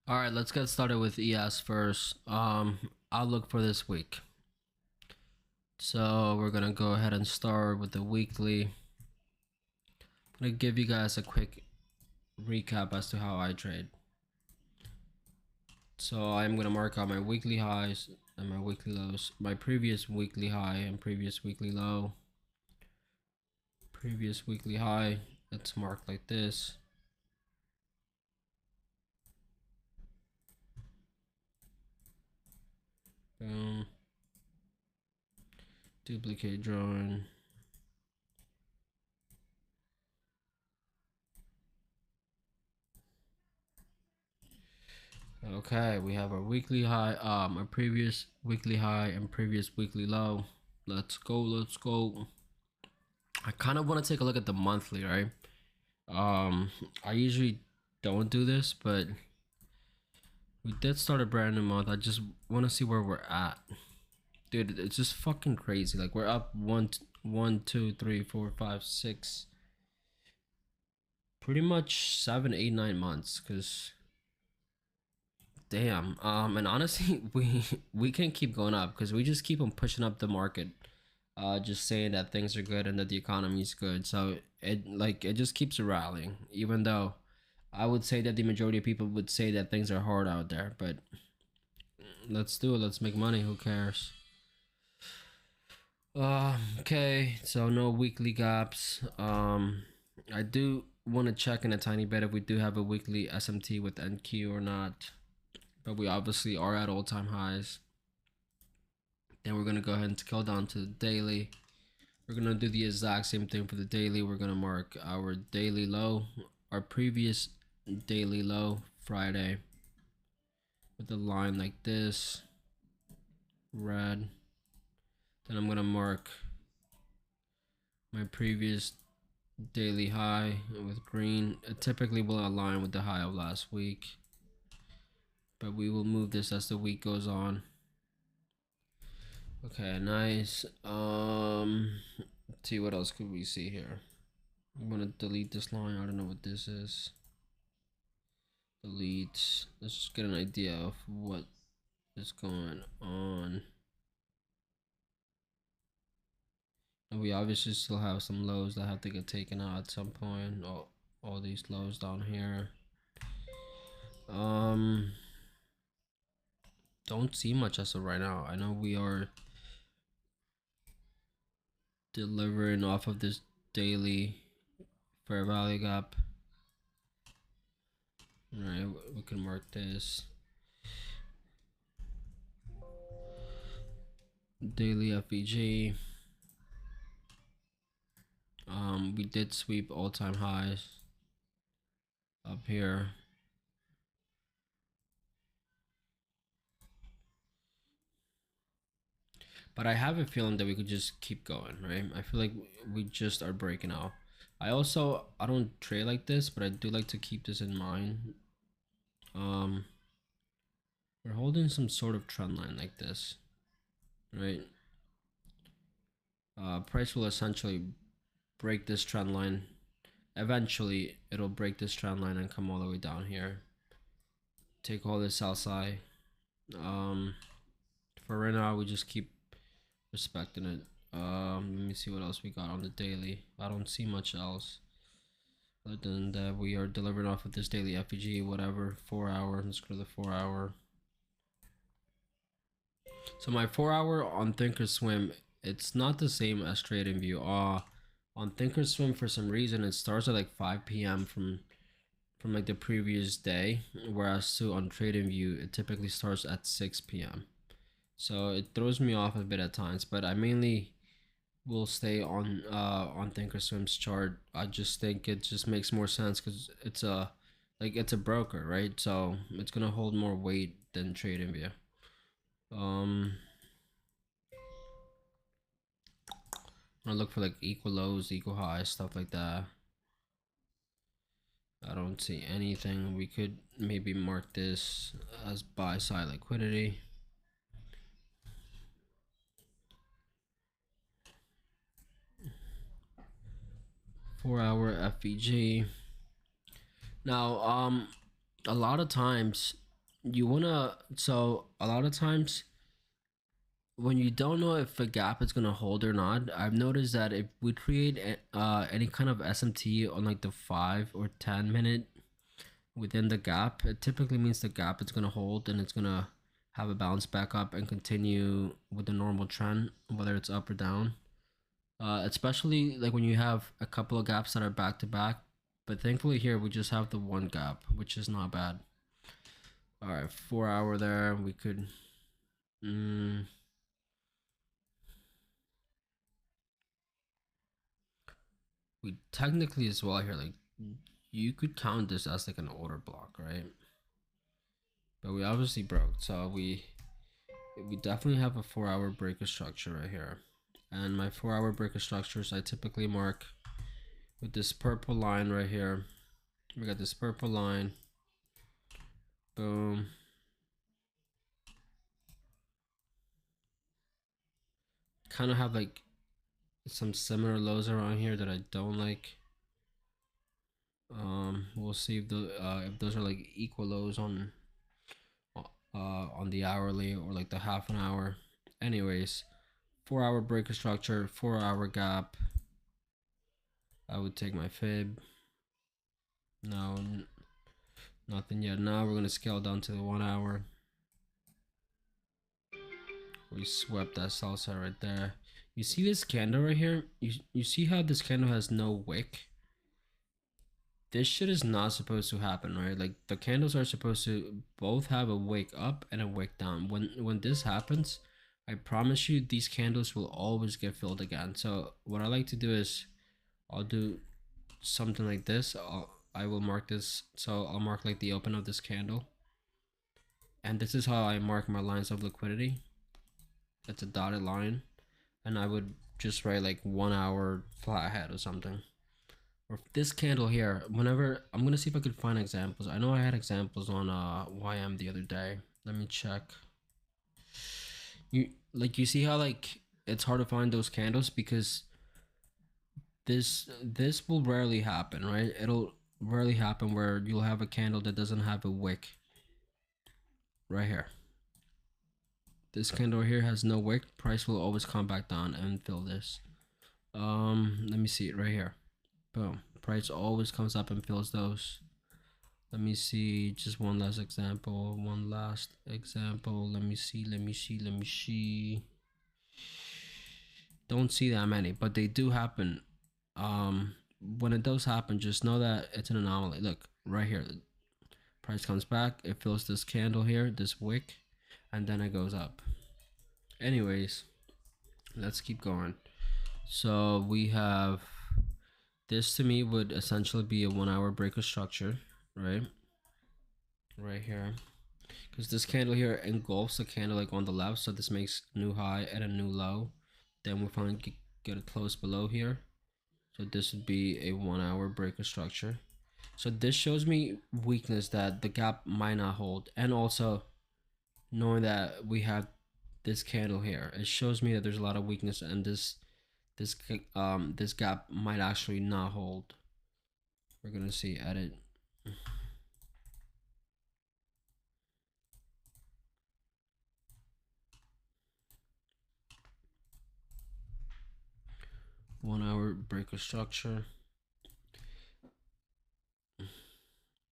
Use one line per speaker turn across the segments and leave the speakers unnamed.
All right, let's get started with ES first. Outlook for this week. So we're gonna go ahead and start with the weekly. I'm gonna give you guys a quick recap as to how I trade. So I'm gonna mark out my weekly highs and my weekly lows, my previous weekly high and previous weekly low. Previous weekly high, it's marked like this. Boom. Duplicate drawing. Okay, we have our weekly high, our previous weekly high and previous weekly low. Let's go, let's go. I kind of want to take a look at the monthly, right? I usually don't do this, but we did start a brand new month. I just want to see where we're at. Dude, it's just fucking crazy. Like we're up one, two, three, four, five, six, pretty much 7, 8, 9 months. Cause damn. And honestly, we can keep going up because we just keep on pushing up the market. Just saying that things are good and that the economy is good. So it just keeps rallying, even though I would say that the majority of people would say that things are hard out there. But let's do it. Let's make money. Who cares? Okay. So no weekly gaps. I do want to check in a tiny bit if we do have a weekly SMT with NQ or not, but we obviously are at all-time highs. Then we're gonna go ahead and scale down to the daily. We're gonna do the exact same thing for the daily. We're gonna mark our daily low, our previous daily low, Friday, with a line like this, red. Then I'm gonna mark my previous daily high with green. It typically will align with the high of last week, but we will move this as the week goes on. Okay, nice. Let's see, what else could we see here? I'm gonna delete this line. I don't know what this is. Delete. Let's just get an idea of what is going on. And we obviously still have some lows that have to get taken out at some point. All these lows down here. Don't see much as of right now. I know we are delivering off of this daily fair value gap. All right, we can mark this daily FEG. We did sweep all-time highs up here. But I have a feeling that we could just keep going, right? I feel like we just are breaking out. I don't trade like this, but I do like to keep this in mind. We're holding some sort of trend line like this, right? Price will essentially break this trend line. Eventually, it'll break this trend line and come all the way down here. Take all this outside. For right now, we just keep respecting it. Let me see what else we got on the daily. I don't see much else other than that we are delivering off of this daily FEG, whatever. 4 hour. Let's go to the 4 hour. So my 4 hour on Thinkorswim, it's not the same as TradingView. On Thinkorswim, for some reason, it starts at like 5 p.m. from like the previous day, whereas on TradingView, it typically starts at 6 p.m. So it throws me off a bit at times, but I mainly will stay on Thinkorswim's chart. I just think it just makes more sense because it's a broker, right? So it's gonna hold more weight than TradingView. I look for like equal lows, equal highs, stuff like that. I don't see anything. We could maybe mark this as buy side liquidity. Four-hour FEG. Now, a lot of times you wanna, so a lot of times when you don't know if a gap is gonna hold or not, I've noticed that if we create any kind of SMT on like the 5 or 10 minute within the gap, it typically means the gap is gonna hold and it's gonna have a bounce back up and continue with the normal trend, whether it's up or down. Especially like when you have a couple of gaps that are back to back. But thankfully here we just have the one gap, which is not bad. All right, 4 hour there. We could. Mm, we technically as well here, like you could count this as like an order block, right? But we obviously broke, so we definitely have a 4 hour breaker structure right here. And my 4 hour breaker structures I typically mark with this purple line right here. We got this purple line. Boom. Kind of have like some similar lows around here that I don't like. We'll see if those are like equal lows on the hourly or like the half an hour. Anyways, 4 hour breaker structure, 4 hour gap. I would take my fib. No, nothing yet. Now we're gonna scale down to the 1 hour. We swept that salsa right there. You see this candle right here? You see how this candle has no wick? This shit is not supposed to happen, right? Like the candles are supposed to both have a wick up and a wick down. When this happens, I promise you these candles will always get filled again. So what I like to do is I'll do something like this. I will mark this, so I'll mark like the open of this candle. And this is how I mark my lines of liquidity. It's a dotted line. And I would just write like 1 hour flat ahead or something. Or this candle here, whenever, I'm gonna see if I could find examples. I know I had examples on YM the other day. Let me check. You see how like it's hard to find those candles because this will rarely happen, right? It'll rarely happen where you'll have a candle that doesn't have a wick. Right here. This candle here has no wick. Price will always come back down and fill this. Let me see it right here. Boom. Price always comes up and fills those. Let me see just one last example. Let me see. Don't see that many, but they do happen. When it does happen, just know that it's an anomaly. Look, right here. The price comes back, it fills this candle here, this wick, and then it goes up. Anyways, let's keep going. So we have this, to me would essentially be a 1 hour breaker structure, right? Right here, because this candle here engulfs the candle like on the left, so this makes new high and a new low. Then we finally get a close below here, so this would be a 1 hour breaker structure. So this shows me weakness that the gap might not hold, and also knowing that we have this candle here, it shows me that there's a lot of weakness, and this gap might actually not hold. We're gonna see edit. One hour breaker structure,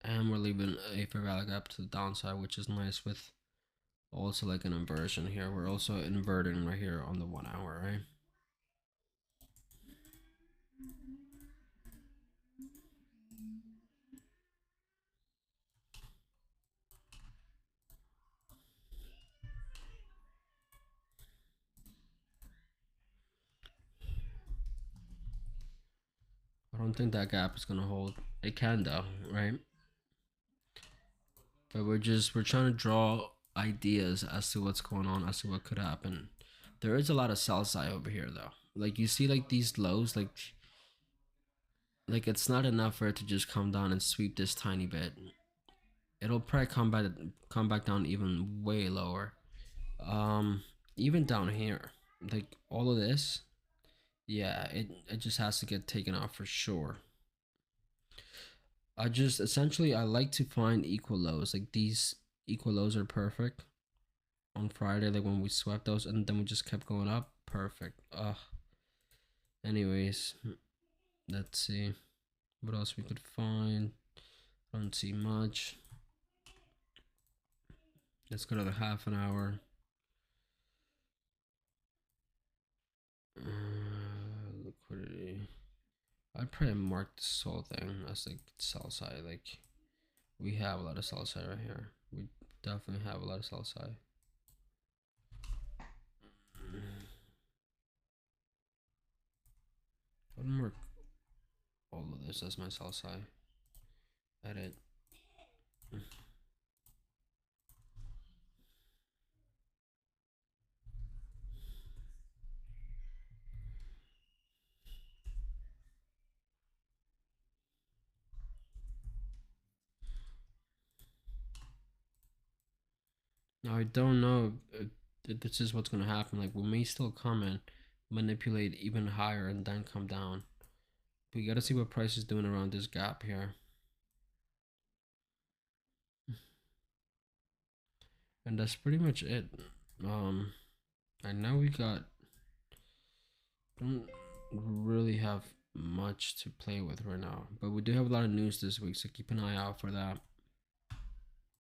and we're leaving a fair value gap to the downside, which is nice, with also like an inversion here. We're also inverting right here on the 1 hour, right? I don't think that gap is gonna hold. It can though, right? But we're trying to draw ideas as to what's going on, as to what could happen. There is a lot of sell side over here though. Like you see like these lows, like it's not enough for it to just come down and sweep this tiny bit. It'll probably come back down even way lower. Even down here, like all of this, yeah, it just has to get taken off for sure. I just essentially I like to find equal lows, like these equal lows are perfect on Friday, like when we swept those, and then we just kept going up. Perfect. Anyways, let's see what else we could find. I don't see much. Let's go to the half an hour. Liquidity. I'd probably mark this whole thing as like sell side. Like we have a lot of sell side right here. We definitely have a lot of sell side. I'd mark all of this as my sell side. Edit. Now I don't know if this is what's gonna happen. Like we may still come in, manipulate even higher, and then come down. We gotta see what price is doing around this gap here. And that's pretty much it. I know we got don't really have much to play with right now, but we do have a lot of news this week, so keep an eye out for that.